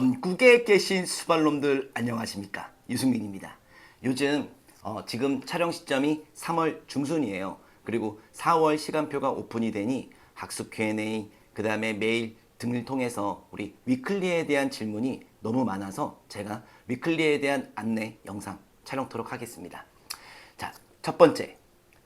전국에 계신 수발놈들 안녕하십니까? 유승민입니다. 요즘 지금 촬영 시점이 3월 중순이에요. 그리고 4월 시간표가 오픈이 되니 학습 Q&A 그 다음에 메일 등을 통해서 우리 위클리에 대한 질문이 너무 많아서 제가 위클리에 대한 안내 영상 촬영토록 하겠습니다. 자, 첫 번째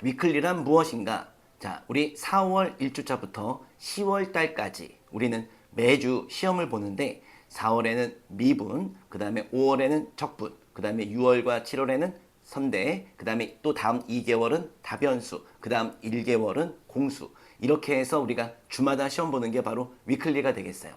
위클리란 무엇인가? 자, 우리 4월 1주차부터 10월 달까지 우리는 매주 시험을 보는데 4월에는 미분, 그 다음에 5월에는 적분, 그 다음에 6월과 7월에는 선대, 그 다음에 또 다음 2개월은 다변수, 그 다음 1개월은 공수. 이렇게 해서 우리가 주마다 시험 보는 게 바로 위클리가 되겠어요.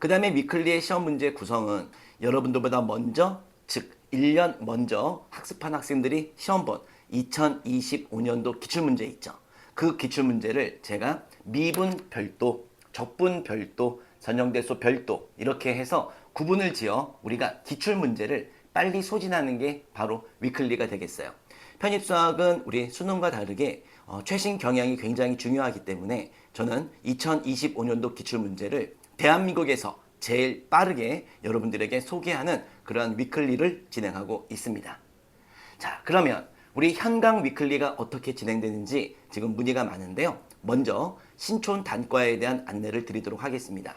그 다음에 위클리의 시험 문제 구성은 여러분들보다 먼저, 즉 1년 먼저 학습한 학생들이 시험 본 2025년도 기출문제 있죠. 그 기출문제를 제가 미분 별도, 적분 별도, 전형대수 별도 이렇게 해서 구분을 지어 우리가 기출문제를 빨리 소진하는 게 바로 위클리가 되겠어요. 편입수학은 우리 수능과 다르게 최신 경향이 굉장히 중요하기 때문에 저는 2025년도 기출문제를 대한민국에서 제일 빠르게 여러분들에게 소개하는 그런 위클리를 진행하고 있습니다. 자, 그러면 우리 현강 위클리가 어떻게 진행되는지 지금 문의가 많은데요. 먼저 신촌 단과에 대한 안내를 드리도록 하겠습니다.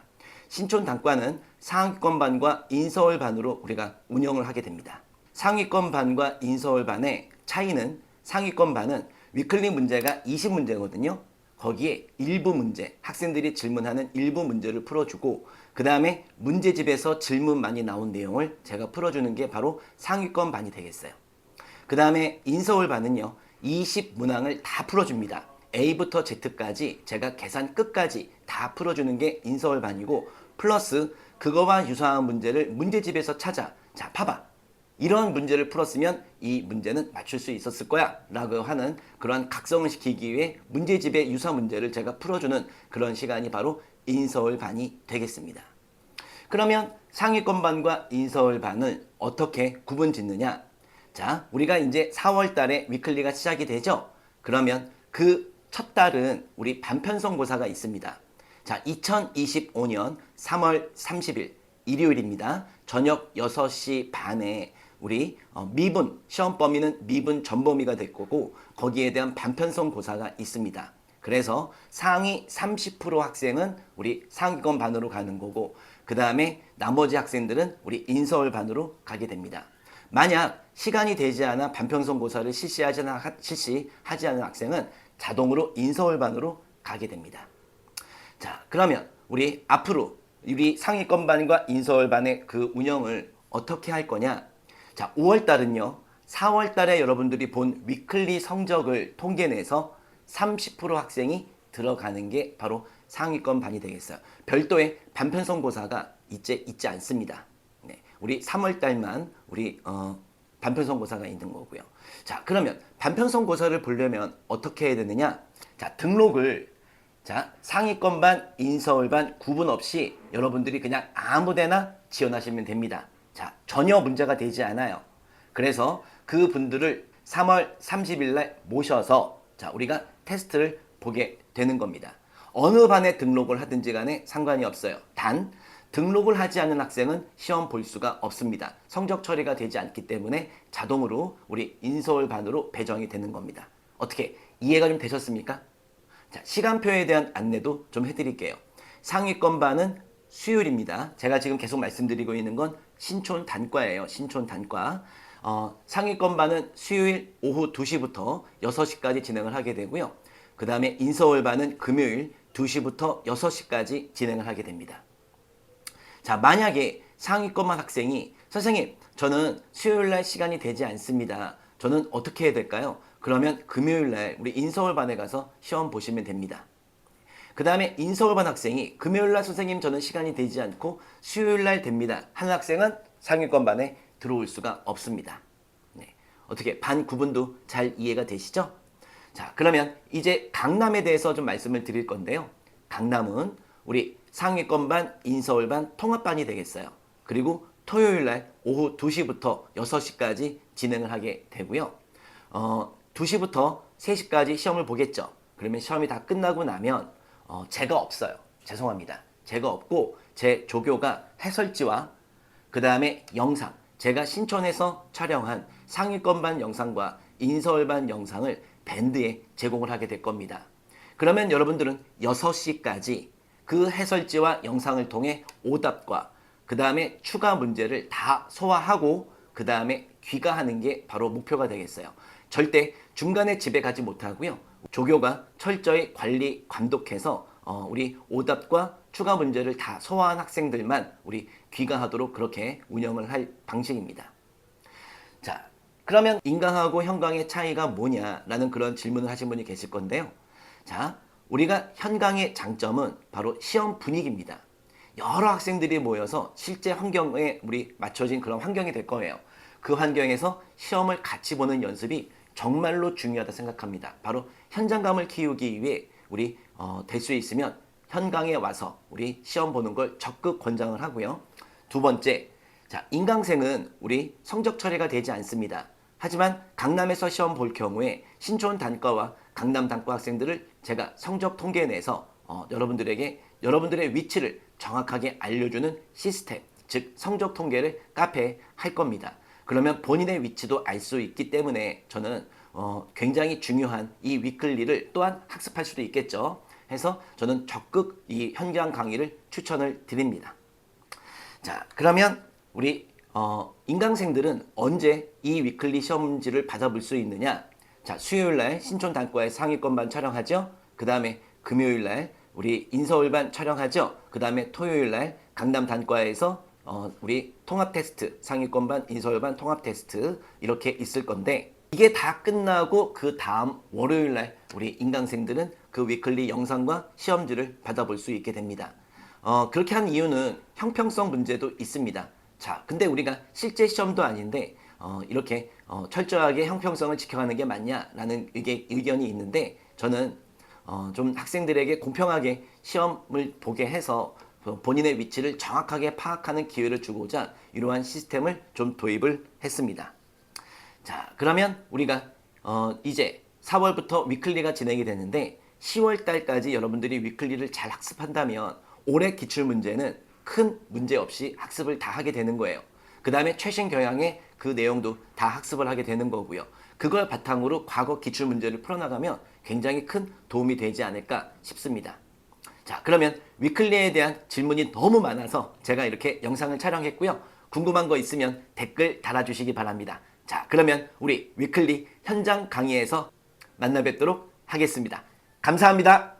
신촌 단과는 상위권 반과 인서울 반으로 우리가 운영을 하게 됩니다. 상위권 반과 인서울 반의 차이는 상위권 반은 위클리 문제가 20문제거든요. 거기에 일부 문제, 학생들이 질문하는 일부 문제를 풀어주고 그 다음에 문제집에서 질문 많이 나온 내용을 제가 풀어주는 게 바로 상위권 반이 되겠어요. 그 다음에 인서울 반은요. 20문항을 다 풀어줍니다. A부터 Z까지 제가 계산 끝까지 다 풀어주는 게 인서울 반이고 플러스 그거와 유사한 문제를 문제집에서 찾아. 자, 봐봐. 이런 문제를 풀었으면 이 문제는 맞출 수 있었을 거야 라고 하는 그런 각성을 시키기 위해 문제집의 유사 문제를 제가 풀어주는 그런 시간이 바로 인서울 반이 되겠습니다. 그러면 상위권 반과 인서울 반을 어떻게 구분 짓느냐? 자, 우리가 이제 4월 달에 위클리가 시작이 되죠? 그러면 그 첫 달은 우리 반편성고사가 있습니다. 자, 2025년 3월 30일 일요일입니다. 저녁 6시 반에 우리 미분, 시험 범위는 미분 전범위가 될 거고 거기에 대한 반편성고사가 있습니다. 그래서 상위 30% 학생은 우리 상위권 반으로 가는 거고 그 다음에 나머지 학생들은 우리 인서울 반으로 가게 됩니다. 만약 시간이 되지 않아 반편성고사를 실시하지 않은 학생은 자동으로 인서울 반으로 가게 됩니다. 자, 그러면 우리 앞으로 우리 상위권 반과 인서울 반의 그 운영을 어떻게 할 거냐? 자, 5월 달은요. 4월 달에 여러분들이 본 위클리 성적을 통계내서 30% 학생이 들어가는 게 바로 상위권 반이 되겠어요. 별도의 반편성고사가 있지 않습니다. 네, 우리 3월 달만 우리 반편성고사가 있는 거고요. 자, 그러면 반편성고사를 보려면 어떻게 해야 되느냐? 자, 등록을 자, 상위권 반, 인서울 반 구분 없이 여러분들이 그냥 아무데나 지원하시면 됩니다. 자, 전혀 문제가 되지 않아요. 그래서 그 분들을 3월 30일 날 모셔서 자, 우리가 테스트를 보게 되는 겁니다. 어느 반에 등록을 하든지 간에 상관이 없어요. 단 등록을 하지 않은 학생은 시험 볼 수가 없습니다. 성적 처리가 되지 않기 때문에 자동으로 우리 인서울 반으로 배정이 되는 겁니다. 어떻게 이해가 좀 되셨습니까? 자, 시간표에 대한 안내도 좀 해드릴게요. 상위권 반은 수요일입니다. 제가 지금 계속 말씀드리고 있는 건 신촌 단과예요. 신촌 단과. 상위권 반은 수요일 오후 2시부터 6시까지 진행을 하게 되고요. 그 다음에 인서울 반은 금요일 2시부터 6시까지 진행을 하게 됩니다. 자, 만약에 상위권만 학생이 선생님 저는 수요일날 시간이 되지 않습니다. 저는 어떻게 해야 될까요? 그러면 금요일날 우리 인서울반에 가서 시험 보시면 됩니다. 그 다음에 인서울반 학생이 금요일날 선생님 저는 시간이 되지 않고 수요일날 됩니다. 하는 학생은 상위권반에 들어올 수가 없습니다. 네. 어떻게 반 구분도 잘 이해가 되시죠? 자, 그러면 이제 강남에 대해서 좀 말씀을 드릴 건데요. 강남은 우리 상위권 반, 인서울 반, 통합반이 되겠어요. 그리고 토요일 날 오후 2시부터 6시까지 진행을 하게 되고요. 2시부터 3시까지 시험을 보겠죠. 그러면 시험이 다 끝나고 나면 제가 없어요. 죄송합니다. 제가 없고 제 조교가 해설지와 그 다음에 영상, 제가 신촌에서 촬영한 상위권반 영상과 인서울반 영상을 밴드에 제공을 하게 될 겁니다. 그러면 여러분들은 6시까지 그 해설지와 영상을 통해 오답과 그 다음에 추가 문제를 다 소화하고 그 다음에 귀가하는 게 바로 목표가 되겠어요. 절대 중간에 집에 가지 못하고요. 조교가 철저히 관리, 감독해서 우리 오답과 추가 문제를 다 소화한 학생들만 우리 귀가하도록 그렇게 운영을 할 방식입니다. 자, 그러면 인강하고 현강의 차이가 뭐냐라는 그런 질문을 하신 분이 계실 건데요. 자, 우리가 현강의 장점은 바로 시험 분위기입니다. 여러 학생들이 모여서 실제 환경에 우리 맞춰진 그런 환경이 될 거예요. 그 환경에서 시험을 같이 보는 연습이 정말로 중요하다 생각합니다. 바로 현장감을 키우기 위해 우리 될 수 있으면 현강에 와서 우리 시험 보는 걸 적극 권장을 하고요. 두 번째, 자, 인강생은 우리 성적 처리가 되지 않습니다. 하지만 강남에서 시험 볼 경우에 신촌 단과와 강남 단과 학생들을 제가 성적 통계 내서 여러분들에게 여러분들의 위치를 정확하게 알려주는 시스템, 즉 성적 통계를 카페에 할 겁니다. 그러면 본인의 위치도 알 수 있기 때문에 저는 굉장히 중요한 이 위클리를 또한 학습할 수도 있겠죠. 해서 저는 적극 이 현장 강의를 추천을 드립니다. 자, 그러면 우리 인강생들은 언제 이 위클리 시험지를 받아볼 수 있느냐? 자, 수요일날 신촌 단과의 상위권반 촬영하죠. 그 다음에 금요일날 우리 인서울반 촬영하죠. 그 다음에 토요일날 강남 단과에서 우리 통합 테스트, 상위권반, 인서울반 통합 테스트 이렇게 있을 건데 이게 다 끝나고 그 다음 월요일날 우리 인강생들은 그 위클리 영상과 시험지를 받아볼 수 있게 됩니다. 그렇게 한 이유는 형평성 문제도 있습니다. 자, 근데 우리가 실제 시험도 아닌데 이렇게 철저하게 형평성을 지켜가는 게 맞냐라는 의견이 있는데 저는 좀 학생들에게 공평하게 시험을 보게 해서 본인의 위치를 정확하게 파악하는 기회를 주고자 이러한 시스템을 좀 도입을 했습니다. 자, 그러면 우리가 이제 4월부터 위클리가 진행이 되는데 10월 달까지 여러분들이 위클리를 잘 학습한다면 올해 기출문제는 큰 문제 없이 학습을 다 하게 되는 거예요. 그 다음에 최신 교양의 그 내용도 다 학습을 하게 되는 거고요. 그걸 바탕으로 과거 기출문제를 풀어나가면 굉장히 큰 도움이 되지 않을까 싶습니다. 자, 그러면 위클리에 대한 질문이 너무 많아서 제가 이렇게 영상을 촬영했고요. 궁금한 거 있으면 댓글 달아주시기 바랍니다. 자, 그러면 우리 위클리 현장 강의에서 만나 뵙도록 하겠습니다. 감사합니다.